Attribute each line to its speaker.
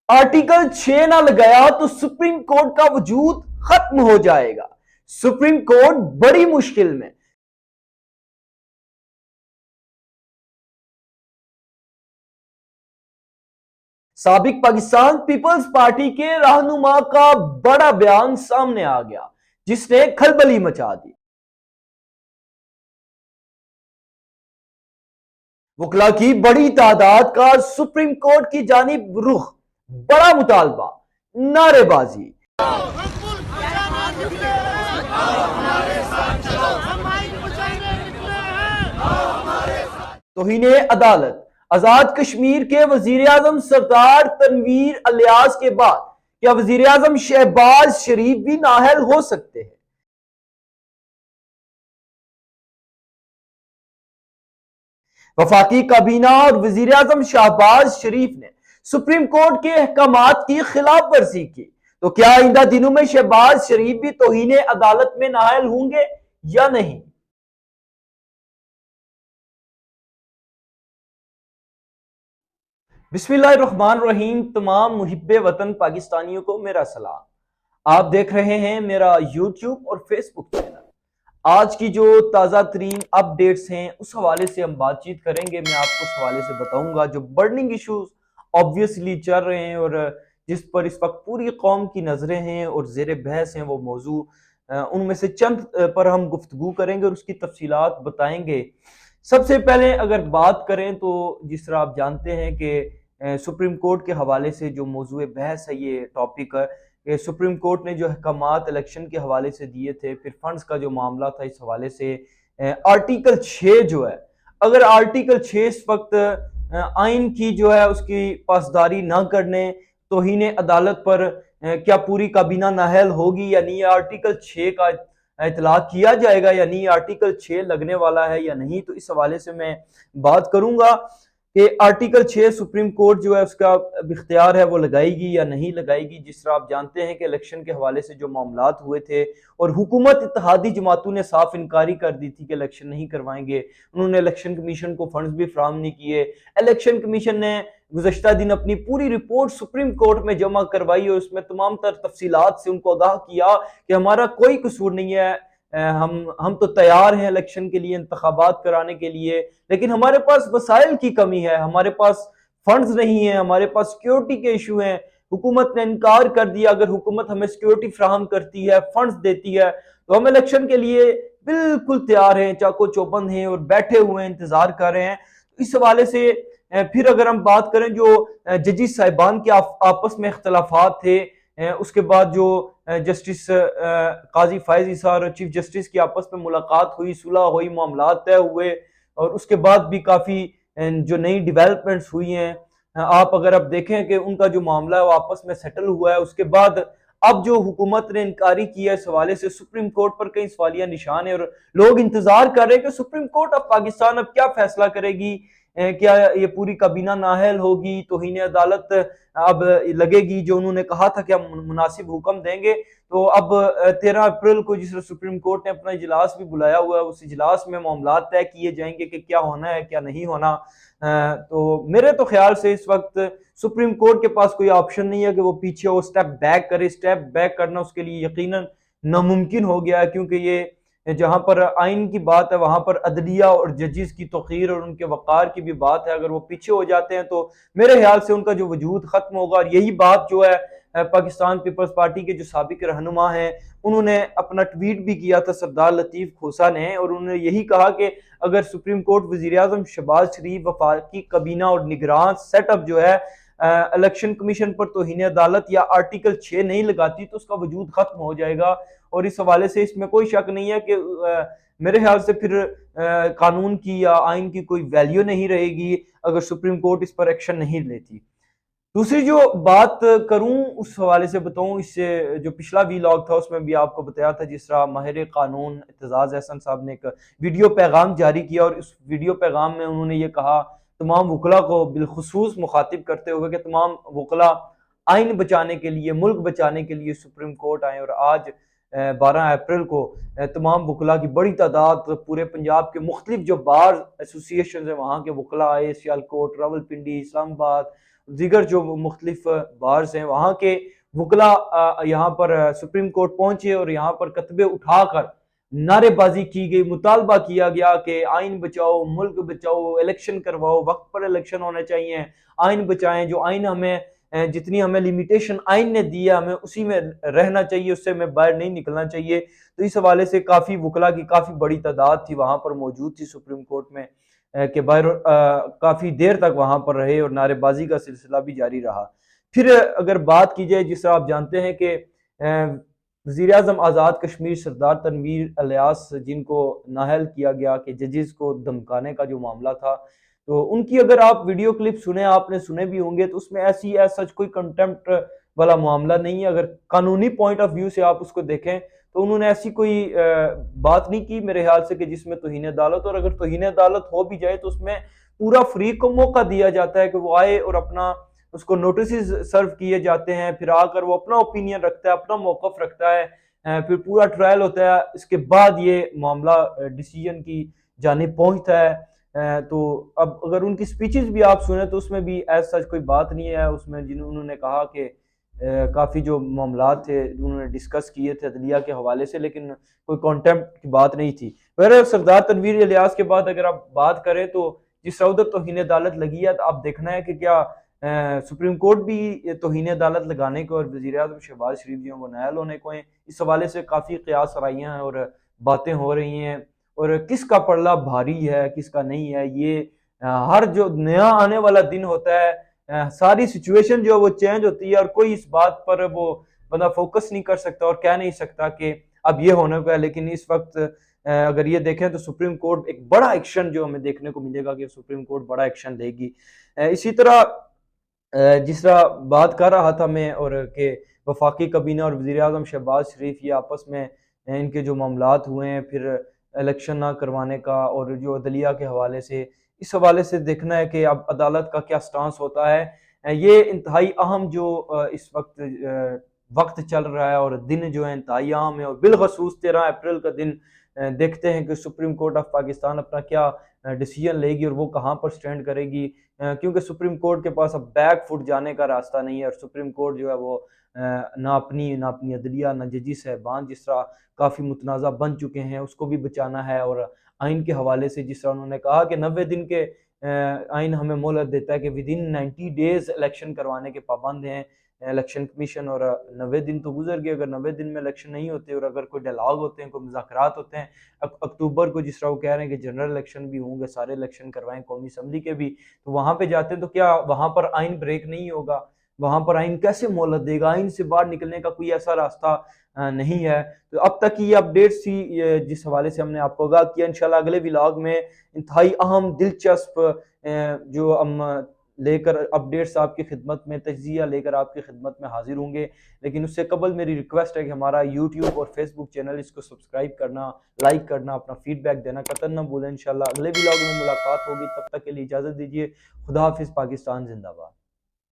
Speaker 1: Article 6 ना लगाया तो सुप्रीम कोर्ट का वजूद खत्म हो जाएगा। सुप्रीम कोर्ट बड़ी मुश्किल में। साबिक पाकिस्तान पीपल्स पार्टी के रहनुमा का बड़ा बयान सामने आ गया, जिसने खलबली मचा दी। वकला की बड़ी तादाद का सुप्रीम कोर्ट की जानिब रुख, बड़ा मुतालबा, नारेबाजी। तौहीने अदालत, आजाद कश्मीर के वजीर आजम सरदार तनवीर अलियास के बाद क्या वजीर आजम शहबाज शरीफ भी नाअहल हो सकते हैं? वफाकी काबीना और वजीर आजम शहबाज शरीफ ने सुप्रीम कोर्ट के अहकामात की खिलाफ वर्जी की, तो क्या आइंदा दिनों में शहबाज शरीफ भी तौहीने अदालत में नाअहल होंगे या नहीं? बिस्मिल्लाहिर्रहमानिर्रहीम। तमाम मुहिब्बे वतन पाकिस्तानियों को मेरा सलाम। आप देख रहे हैं मेरा यूट्यूब और फेसबुक चैनल। आज की जो ताज़ा तरीन अपडेट्स हैं उस हवाले से हम बातचीत करेंगे। मैं आपको उस हवाले से बताऊंगा जो बर्निंग इश्यूज ऑब्वियसली चल रहे हैं और जिस पर इस वक्त पूरी कौम की नजरें हैं और जेर बहस हैं, वो मौजू उनमें से चंद पर हम गुफ्तगू करेंगे और उसकी तफसीलात बताएंगे। सबसे पहले अगर बात करें तो जिस तरह आप जानते हैं कि सुप्रीम कोर्ट के हवाले से जो मौजू बहस है, ये टॉपिक है कि सुप्रीम कोर्ट ने जो अहकामात इलेक्शन के हवाले से दिए थे, फिर फंड्स का जो मामला था, इस हवाले से आर्टिकल 6 जो है, अगर आर्टिकल 6 इस वक्त आइन की जो है उसकी पासदारी ना करने तौहीन अदालत पर क्या पूरी काबीना नाअहल होगी या नहीं, आर्टिकल 6 का इतलाक किया जाएगा या नहीं, आर्टिकल 6 लगने वाला है या नहीं, तो इस हवाले से मैं बात करूंगा कि आर्टिकल 6 सुप्रीम कोर्ट जो है उसका इख्तियार है वो लगाएगी या नहीं लगाएगी। जिस तरह आप जानते हैं कि इलेक्शन के हवाले से जो मामलात हुए थे और हुकूमत इत्तेहादी जमातों ने साफ इनकारी कर दी थी कि इलेक्शन नहीं करवाएंगे। उन्होंने इलेक्शन कमीशन को फंड्स भी फराहम नहीं किए। इलेक्शन कमीशन ने गुज़श्ता दिन अपनी पूरी रिपोर्ट सुप्रीम कोर्ट में जमा करवाई और उसमें तमाम तर तफसीलात से उनको आगाह किया कि हमारा कोई कसूर नहीं है, हम तो तैयार हैं इलेक्शन के लिए, इंतखाबात कराने के लिए, लेकिन हमारे पास वसाइल की कमी है, हमारे पास फंड्स नहीं है, हमारे पास सिक्योरिटी के इशू हैं। हुकूमत ने इनकार कर दिया। अगर हुकूमत हमें सिक्योरिटी फ्राहम करती है, फंड्स देती है, तो हम इलेक्शन के लिए बिल्कुल तैयार हैं, चाको चौबंद हैं और बैठे हुए हैं, इंतजार कर रहे हैं। इस हवाले से फिर अगर हम बात करें जो जजिस साहिबान के आपस में इख्तलाफात थे, उसके बाद जो जस्टिस काजी फायज इसार और चीफ जस्टिस की आपस में मुलाकात हुई, सुलह हुई, मामला तय हुए और उसके बाद भी काफ़ी जो नई डेवलपमेंट्स हुई हैं, आप अगर अब देखें कि उनका जो मामला है वो आपस में सेटल हुआ है। उसके बाद अब जो हुकूमत ने इनकारी किया इस हवाले से सुप्रीम कोर्ट पर कई सवालिया निशान है और लोग इंतजार कर रहे हैं कि सुप्रीम कोर्ट ऑफ पाकिस्तान अब क्या फैसला करेगी। क्या ये पूरी काबीना नाअहल होगी, तौहीन अदालत अब लगेगी, जो उन्होंने कहा था कि हम मुनासिब हुक्म देंगे। तो अब 13 अप्रैल को जिस सुप्रीम कोर्ट ने अपना इजलास भी बुलाया हुआ है, उस इजलास में मामला तय किए जाएंगे कि क्या होना है क्या नहीं होना। तो मेरे तो ख्याल से इस वक्त सुप्रीम कोर्ट के पास कोई ऑप्शन नहीं है कि वो पीछे वो स्टेप बैक करे। स्टेप बैक करना उसके लिए यकीनन नामुमकिन हो गया है, क्योंकि ये जहां पर आइन की बात है वहां पर अदलिया और जजिस की तौकीर और उनके वक़ार की भी बात है। अगर वो पीछे हो जाते हैं तो मेरे ख्याल से उनका जो वजूद खत्म होगा। और यही बात जो है पाकिस्तान पीपल्स पार्टी के जो साबिक रहनुमा हैं उन्होंने अपना ट्वीट भी किया था, सरदार लतीफ खोसा ने, और उन्होंने यही कहा कि अगर सुप्रीम कोर्ट वजीर आजम शहबाज शरीफ वफाकी काबीना और निगरान सेटअप जो है इलेक्शन कमीशन पर तौहीन अदालत या आर्टिकल 6 नहीं लगाती तो उसका वजूद खत्म हो जाएगा। और इस हवाले से इसमें कोई शक नहीं है कि मेरे ख्याल से फिर कानून की या आइन की कोई वैल्यू नहीं रहेगी अगर सुप्रीम कोर्ट इस पर एक्शन नहीं लेती। दूसरी जो बात करूं उस हवाले से बताऊं, इससे जो पिछला वीलॉग था उसमें भी आपको बताया था, जिस तरह माहिर कानून इत्तेजाज अहसन साहब ने एक वीडियो पैगाम जारी किया और इस वीडियो पैगाम में उन्होंने ये कहा तमाम वकला को बिलखुसूस मुखातिब करते हुए कि तमाम वकला आइन बचाने के लिए, मुल्क बचाने के लिए सुप्रीम कोर्ट आए। और आज 12 अप्रैल को तमाम वकला की बड़ी तादाद पूरे पंजाब के मुख्तलिफ जो बार एसोसिएशन है वहाँ के वकला आए, सियालकोट, रावलपिंडी, इस्लामाबाद दीगर जो मुख्तलिफ बार्स हैं वहाँ के वकला यहाँ पर सुप्रीम कोर्ट पहुंचे और यहाँ पर कतबे उठाकर नारेबाजी की गई, मुतालबा किया गया कि आइन बचाओ, मुल्क बचाओ, इलेक्शन करवाओ, वक्त पर इलेक्शन होने चाहिए, आइन बचाएं, जो आइन हमें जितनी हमें लिमिटेशन आइन ने दी है हमें उसी में रहना चाहिए, उससे हमें बाहर नहीं निकलना चाहिए। तो इस हवाले से काफ़ी वकला की काफ़ी बड़ी तादाद थी वहाँ पर मौजूद थी सुप्रीम कोर्ट में के बाहर, काफ़ी देर तक वहाँ पर रहे और नारेबाजी का सिलसिला भी जारी रहा। फिर अगर बात की जाए, जिस तरह आप जानते हैं कि वज़ीर-ए-आज़म आज़ाद कश्मीर सरदार तनवीर इलियास जिनको नाअहल किया गया कि जजेस को धमकाने का जो मामला था, तो उनकी अगर आप वीडियो क्लिप सुने, आपने सुने भी होंगे, तो उसमें ऐसी एज सच कोई कंटेम्प्ट वाला मामला नहीं है। अगर कानूनी पॉइंट ऑफ व्यू से आप उसको देखें तो उन्होंने ऐसी कोई बात नहीं की मेरे ख्याल से कि जिसमें तौहीन अदालत, और अगर तौहीन अदालत हो भी जाए तो उसमें पूरा फ्रीक को मौका दिया जाता है कि वो आए और अपना उसको नोटिस सर्व किए जाते हैं, फिर आकर वो अपना ओपिनियन रखता है, अपना मौकफ रखता है, फिर पूरा ट्रायल होता है, इसके बाद ये मामला डिसीजन की जानिब पहुंचता है। तो अब अगर उनकी स्पीचेस भी आप सुने तो उसमें भी एज सच कोई बात नहीं है उसमें, जिन्होंने कहा कि काफ़ी जो मामला थे उन्होंने डिस्कस किए थे अदलिया के हवाले से, लेकिन कोई कॉन्टेम्प्ट की बात नहीं थी। वैसे सरदार तनवीर इलियास के बाद अगर आप बात करें तो जिस तरह उधर तौहीन अदालत लगी है, तो आप देखना है कि क्या सुप्रीम कोर्ट भी तौहीन अदालत लगाने को और वज़ीर-ए-आज़म शहबाज शरीफ जी को नाअहल होने को हैं, इस हवाले से काफ़ी क़यास आराइयाँ हैं और बातें हो रही हैं, और किसका पलड़ा भारी है किसका नहीं है, ये हर जो नया आने वाला दिन होता है सारी सिचुएशन जो है वो चेंज होती है, और कोई इस बात पर वो बंदा फोकस नहीं कर सकता और कह नहीं सकता कि अब ये होने को है। लेकिन इस वक्त अगर ये देखें तो सुप्रीम कोर्ट एक बड़ा एक्शन जो हमें देखने को मिलेगा कि सुप्रीम कोर्ट बड़ा एक्शन लेगी। इसी तरह जिस तरह बात कर रहा था मैं, और कि वफाकी काबीना और वज़ीर-ए-आज़म शहबाज शरीफ ये आपस में इनके जो मामलात हुए हैं, फिर इलेक्शन ना करवाने का और जो अदलिया के हवाले से, इस हवाले से देखना है कि अब अदालत का क्या स्टांस होता है। ये इंतहाई अहम जो इस वक्त चल रहा है और दिन जो है इंतहाई अहम है, और बिलखसूस 13 अप्रैल का दिन देखते हैं कि सुप्रीम कोर्ट ऑफ पाकिस्तान अपना क्या डिसीजन लेगी और वो कहाँ पर स्टैंड करेगी, क्योंकि सुप्रीम कोर्ट के पास अब बैक फुट जाने का रास्ता नहीं है, और सुप्रीम कोर्ट जो है वो ना अपनी अदलिया ना जजी साहबान जिस तरह काफ़ी मुतनाज़ा बन चुके हैं उसको भी बचाना है, और आइन के हवाले से जिस तरह उन्होंने कहा कि 90 दिन के आइन हमें मोहलत देता है कि विद इन 90 डेज इलेक्शन करवाने के पाबंद हैं इलेक्शन कमीशन, और 90 दिन तो गुजर गए। अगर 90 दिन में इलेक्शन नहीं होते और अगर कोई डायलॉग होते हैं, कोई मुज़ाकरात होते हैं, अक्टूबर को जिस तरह वो कह रहे हैं कि जनरल इलेक्शन भी होंगे, सारे इलेक्शन करवाएं, कौमी असम्बली के भी, तो वहाँ पे जाते हैं तो क्या वहाँ पर आइन ब्रेक नहीं होगा? वहाँ पर आइन कैसे मोहलत देगा? आइन से बाहर निकलने का कोई ऐसा रास्ता नहीं है। तो अब तक की ये अपडेट्स थी जिस हवाले से हमने आपको आगाह किया। इंशाल्लाह अगले व्लॉग में इंतहाई अहम दिलचस्प जो हम लेकर अपडेट्स आपकी खिदमत में, तज्जिया लेकर आपकी खिदमत में हाजिर होंगे। लेकिन उससे कबल मेरी रिक्वेस्ट है कि हमारा यूट्यूब और फेसबुक चैनल इसको सब्सक्राइब करना, लाइक करना, अपना फीडबैक देना कतई न भूलें। इंशाल्लाह अगले व्लॉग में मुलाकात होगी, तब तक के लिए इजाज़त दीजिए। खुदा हाफिज़। पाकिस्तान जिंदाबाद।